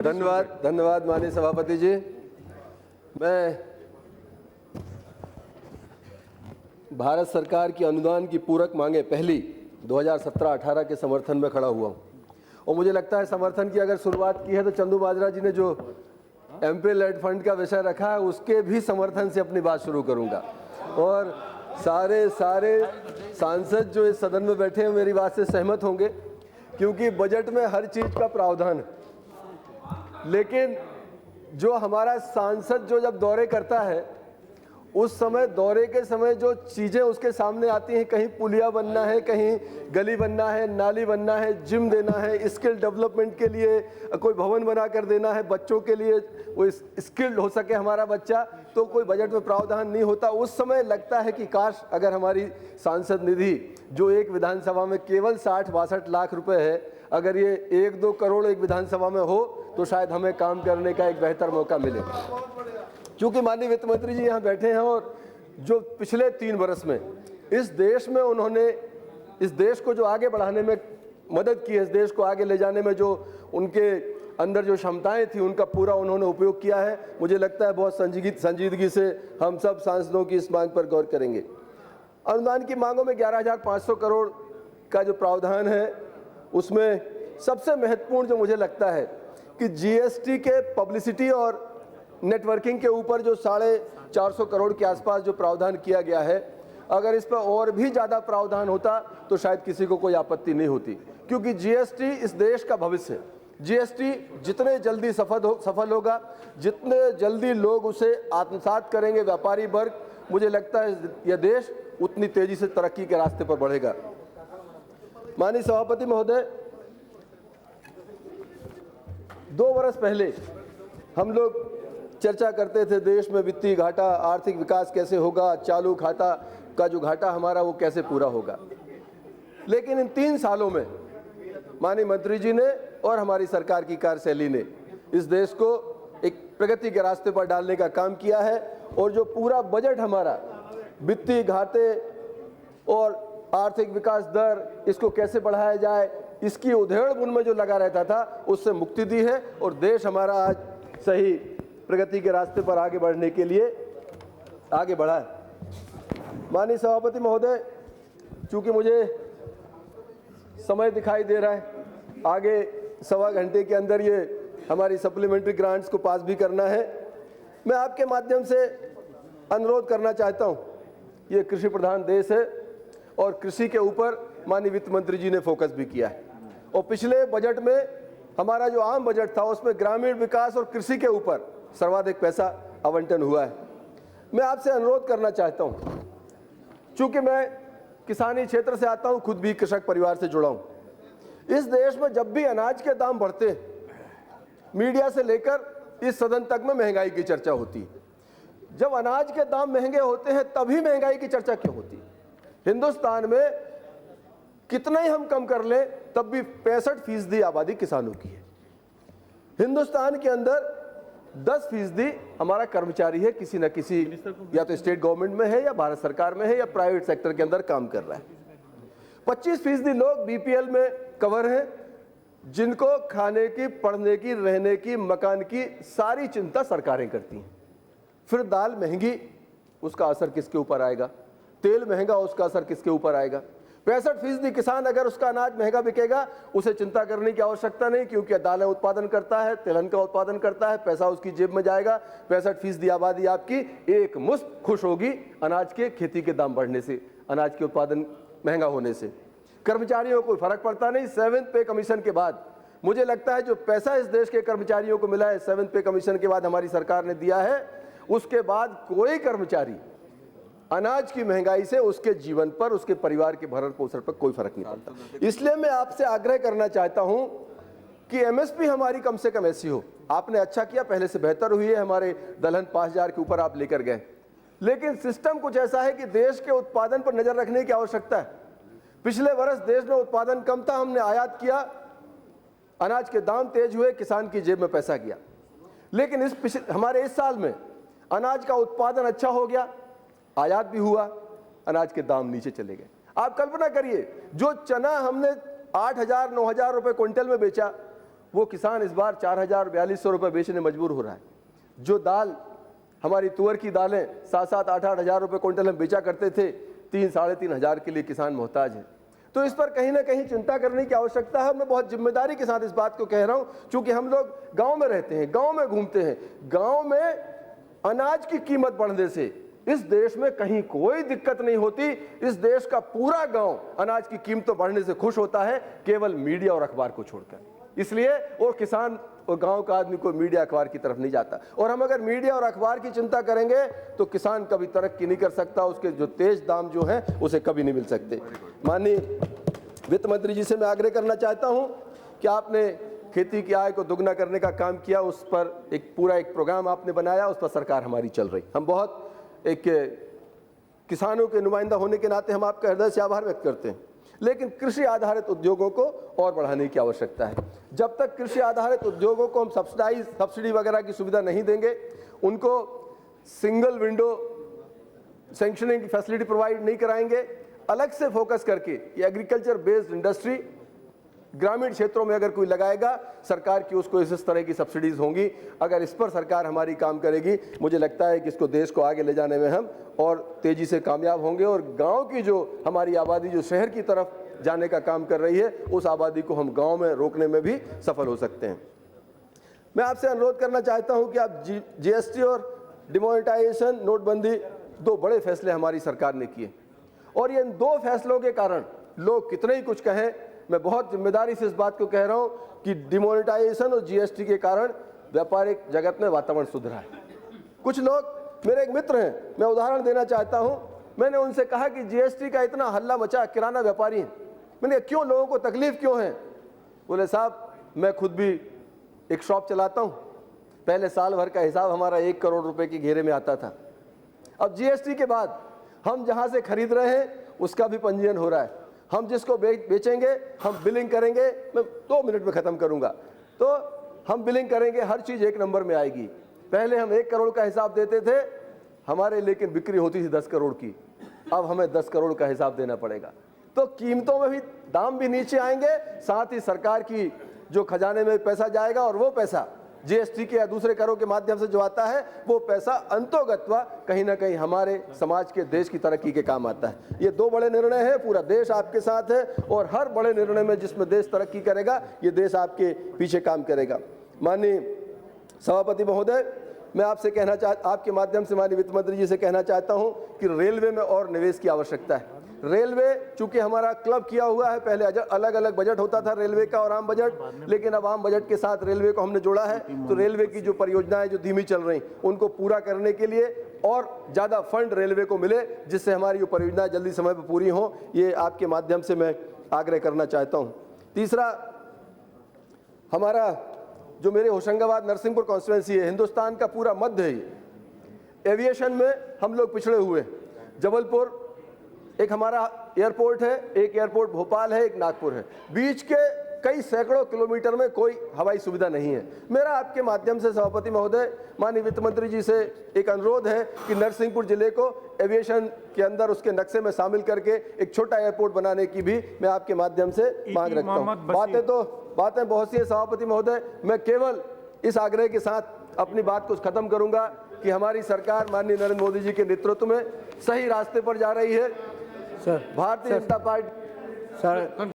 धन्यवाद धन्यवाद माननीय सभापति जी। मैं भारत सरकार की अनुदान की पूरक मांगे पहली 2017-18 के समर्थन में खड़ा हुआ हूँ और मुझे लगता है समर्थन की अगर शुरुआत की है तो चंदू माजरा जी ने जो एमपी लेड फंड का विषय रखा है उसके भी समर्थन से अपनी बात शुरू करूँगा। और सारे सांसद जो इस सदन में बैठे हैं मेरी बात से सहमत होंगे, क्योंकि बजट में हर चीज़ का प्रावधान है, लेकिन जो हमारा सांसद जो जब दौरे करता है उस समय दौरे के समय जो चीज़ें उसके सामने आती हैं, कहीं पुलिया बनना है, कहीं गली बनना है, नाली बनना है, जिम देना है, स्किल डेवलपमेंट के लिए कोई भवन बना कर देना है, बच्चों के लिए वो स्किल्ड हो सके हमारा बच्चा, तो कोई बजट में प्रावधान नहीं होता। उस समय लगता है कि काश अगर हमारी सांसद निधि जो एक विधानसभा में केवल 60-62 लाख रुपए है, अगर ये 1-2 करोड़ एक विधानसभा में हो तो शायद हमें काम करने का एक बेहतर मौका मिले। क्योंकि माननीय वित्त मंत्री जी यहाँ बैठे हैं और जो पिछले 3 वर्ष में इस देश में उन्होंने इस देश को जो आगे बढ़ाने में मदद की है, इस देश को आगे ले जाने में जो उनके अंदर जो क्षमताएं थी उनका पूरा उन्होंने उपयोग किया है। मुझे लगता है बहुत संजीदगी से हम सब सांसदों की इस मांग पर गौर करेंगे। अनुदान की मांगों में 11,500 करोड़ का जो प्रावधान है उसमें सबसे महत्वपूर्ण जो मुझे लगता है कि जीएसटी के पब्लिसिटी और नेटवर्किंग के ऊपर जो 450 करोड़ के आसपास जो प्रावधान किया गया है, अगर इस पर और भी ज़्यादा प्रावधान होता तो शायद किसी को कोई आपत्ति नहीं होती, क्योंकि जीएसटी इस देश का भविष्य है। जीएसटी जितने जल्दी सफल होगा, जितने जल्दी लोग उसे आत्मसात करेंगे व्यापारी वर्ग, मुझे लगता है यह देश उतनी तेजी से तरक्की के रास्ते पर बढ़ेगा। माननीय सभापति महोदय, 2 वर्ष पहले हम लोग चर्चा करते थे देश में वित्तीय घाटा, आर्थिक विकास कैसे होगा, चालू खाता का जो घाटा हमारा वो कैसे पूरा होगा। लेकिन इन 3 सालों में माननीय मंत्री जी ने और हमारी सरकार की कार्यशैली ने इस देश को एक प्रगति के रास्ते पर डालने का काम किया है और जो पूरा बजट हमारा वित्तीय घाटे और आर्थिक विकास दर इसको कैसे बढ़ाया जाए इसकी उधेड़-बुन में जो लगा रहता था उससे मुक्ति दी है और देश हमारा आज सही प्रगति के रास्ते पर आगे बढ़ने के लिए आगे बढ़ा है। माननीय सभापति महोदय, चूंकि मुझे समय दिखाई दे रहा है, आगे 1.25 घंटे के अंदर ये हमारी सप्लीमेंट्री ग्रांट्स को पास भी करना है, मैं आपके माध्यम से अनुरोध करना चाहता हूँ। ये कृषि प्रधान देश है और कृषि के ऊपर माननीय वित्त मंत्री जी ने फोकस भी किया है और पिछले बजट में हमारा जो आम बजट था उसमें ग्रामीण विकास और कृषि के ऊपर सर्वाधिक पैसा आवंटन हुआ है। मैं आपसे अनुरोध करना चाहता हूं, चूंकि मैं किसानी क्षेत्र से आता हूं, खुद भी कृषक परिवार से जुड़ा हूं। इस देश में जब भी अनाज के दाम बढ़ते हैं, मीडिया से लेकर इस सदन तक में महंगाई की चर्चा होती है। जब अनाज के दाम महंगे होते हैं तभी महंगाई की चर्चा क्यों होती है? हिंदुस्तान में कितना ही हम कम कर लें तब भी 65% आबादी किसानों की है। हिंदुस्तान के अंदर 10% हमारा कर्मचारी है, किसी न किसी या तो स्टेट गवर्नमेंट में है या भारत सरकार में है या प्राइवेट सेक्टर के अंदर काम कर रहा है। 25% लोग बीपीएल में कवर हैं, जिनको खाने की, पढ़ने की, रहने की, मकान की सारी चिंता सरकारें करती हैं। फिर दाल महंगी, उसका असर किसके ऊपर आएगा? तेल महंगा, उसका असर किसके ऊपर आएगा? 65% किसान, अगर उसका अनाज महंगा बिकेगा उसे चिंता करने की आवश्यकता नहीं, क्योंकि दालें उत्पादन करता है, तिलहन का उत्पादन करता है, पैसा उसकी जेब में जाएगा। 65% आबादी आपकी एक मुश्त खुश होगी अनाज के खेती के दाम बढ़ने से, अनाज के उत्पादन महंगा होने से। कर्मचारियों को फर्क पड़ता नहीं। 7th पे कमीशन के बाद मुझे लगता है जो पैसा इस देश के कर्मचारियों को मिला है 7th पे कमीशन के बाद हमारी सरकार ने दिया है, उसके बाद कोई कर्मचारी अनाज की महंगाई से उसके जीवन पर, उसके परिवार के भरण पोषण पर कोई फर्क नहीं पड़ता। इसलिए मैं आपसे आग्रह करना चाहता हूं कि एमएसपी हमारी कम से कम ऐसी हो। आपने अच्छा किया, पहले से बेहतर हुई है, हमारे दलहन 5000 के ऊपर आप लेकर गए, लेकिन सिस्टम कुछ ऐसा है कि देश के उत्पादन पर नजर रखने की आवश्यकता है। पिछले वर्ष देश में उत्पादन कम था, हमने आयात किया, अनाज के दाम तेज हुए, किसान की जेब में पैसा गया। लेकिन हमारे इस साल में अनाज का उत्पादन अच्छा हो गया, आयात भी हुआ, अनाज के दाम नीचे चले गए। आप कल्पना करिए, जो चना हमने 8,000-9,000 रुपए क्विंटल में बेचा, वो किसान इस बार 4,000-4,200 रुपये बेचने मजबूर हो रहा है। जो दाल, हमारी तुअर की दालें 7-7, 8-8 हज़ार रुपये क्विंटल हम बेचा करते थे, 3-3.5 हज़ार के लिए किसान मोहताज है। तो इस पर कहीं ना कहीं चिंता करने की आवश्यकता है। मैं बहुत जिम्मेदारी के साथ इस बात को कह रहा हूं, क्योंकि हम लोग गांव में रहते हैं, गांव में घूमते हैं। गांव में अनाज की कीमत बढ़ने से इस देश में कहीं कोई दिक्कत नहीं होती। इस देश का पूरा गांव अनाज की कीमतों बढ़ने से खुश होता है, केवल मीडिया और अखबार को छोड़कर। इसलिए वो किसान और गांव का आदमी को मीडिया अखबार की तरफ नहीं जाता। और हम अगर मीडिया और अखबार की चिंता करेंगे तो किसान कभी तरक्की नहीं कर सकता, उसके जो तेज दाम जो हैं उसे कभी नहीं मिल सकते। माननीय वित्त मंत्री जी से मैं आग्रह करना चाहता हूं कि आपने खेती की आय को दुगना करने का काम किया, उस पर एक पूरा प्रोग्राम आपने बनाया, उस पर सरकार हमारी चल रही। हम बहुत एक किसानों के नुमाइंदा होने के नाते हम आपका हृदय से आभार व्यक्त करते हैं, लेकिन कृषि आधारित उद्योगों को और बढ़ाने की आवश्यकता है। जब तक कृषि आधारित उद्योगों को हम सब्सिडी वगैरह की सुविधा नहीं देंगे, उनको सिंगल विंडो सैंक्शनिंग की फैसिलिटी प्रोवाइड नहीं कराएंगे, अलग से फोकस करके ये एग्रीकल्चर बेस्ड इंडस्ट्री ग्रामीण क्षेत्रों में अगर कोई लगाएगा, सरकार की उसको इस तरह की सब्सिडीज होंगी। अगर इस पर सरकार हमारी काम करेगी, मुझे लगता है कि इसको देश को आगे ले जाने में हम और तेजी से कामयाब होंगे। और गांव की जो हमारी आबादी जो शहर की तरफ जाने का काम कर रही है, उस आबादी को हम गांव में रोकने में भी सफल हो सकते हैं। मैं आपसे अनुरोध करना चाहता हूं कि आप जीएसटी और डिमोनेटाइजेशन, नोटबंदी, दो बड़े फैसले हमारी सरकार ने किए, और ये इन दो फैसलों के कारण लोग कितने ही कुछ कहें, मैं बहुत जिम्मेदारी से इस बात को कह रहा हूं कि डिमोनेटाइजेशन और जीएसटी के कारण व्यापारिक जगत में वातावरण सुधरा है। कुछ लोग, मेरे एक मित्र हैं, मैं उदाहरण देना चाहता हूं, मैंने उनसे कहा कि जीएसटी का इतना हल्ला मचा, किराना व्यापारी हैं, मैंने कहा क्यों, लोगों को तकलीफ क्यों है? बोले साहब मैं खुद भी एक शॉप चलाता हूँ, पहले साल भर का हिसाब हमारा 1 करोड़ रुपए के घेरे में आता था। अब जीएसटी के बाद हम जहाँ से खरीद रहे हैं उसका भी पंजीयन हो रहा है, हम जिसको बेचेंगे हम बिलिंग करेंगे, मैं 2 मिनट में ख़त्म करूंगा, तो हम बिलिंग करेंगे, हर चीज़ एक नंबर में आएगी। पहले हम 1 करोड़ का हिसाब देते थे हमारे, लेकिन बिक्री होती थी 10 करोड़ की, अब हमें 10 करोड़ का हिसाब देना पड़ेगा। तो कीमतों में भी दाम भी नीचे आएंगे, साथ ही सरकार की जो खजाने में पैसा जाएगा, और वो पैसा जीएसटी के या दूसरे करों के माध्यम से जो आता है, वो पैसा अंतोगत्वा कहीं ना कहीं हमारे समाज के, देश की तरक्की के काम आता है। ये दो बड़े निर्णय हैं, पूरा देश आपके साथ है, और हर बड़े निर्णय में जिसमें देश तरक्की करेगा, ये देश आपके पीछे काम करेगा। माननीय सभापति महोदय, मैं आपसे आपके माध्यम से माननीय वित्त मंत्री जी से कहना चाहता हूं कि रेलवे में और निवेश की आवश्यकता है। रेलवे चूंकि हमारा क्लब किया हुआ है, पहले अलग अलग बजट होता था रेलवे का और आम बजट, लेकिन अब आम बजट के साथ रेलवे को हमने जोड़ा है। तो रेलवे की जो परियोजनाएं जो धीमी चल रही, उनको पूरा करने के लिए और ज़्यादा फंड रेलवे को मिले, जिससे हमारी जो परियोजनाएं जल्दी समय पर पूरी हों, ये आपके माध्यम से मैं आग्रह करना चाहता हूँ। तीसरा, हमारा जो मेरे होशंगाबाद नरसिंहपुर कॉन्स्टिट्यूंसी है, हिंदुस्तान का पूरा मध्य है, एविएशन में हम लोग पिछड़े हुए। जबलपुर एक हमारा एयरपोर्ट है, एक एयरपोर्ट भोपाल है, एक नागपुर है, बीच के कई सैकड़ों किलोमीटर में कोई हवाई सुविधा नहीं है। मेरा आपके माध्यम से सभापति महोदय, माननीय वित्त मंत्री जी से एक अनुरोध है कि नरसिंहपुर जिले को एविएशन के अंदर उसके नक्शे में शामिल करके एक छोटा एयरपोर्ट बनाने की भी मैं आपके माध्यम से मांग रखता हूँ। बातें बहुत सी है सभापति महोदय, मैं केवल इस आग्रह के साथ अपनी बात को खत्म करूंगा कि हमारी सरकार माननीय नरेंद्र मोदी जी के नेतृत्व में सही रास्ते पर जा रही है। भारतीय जनता पार्टी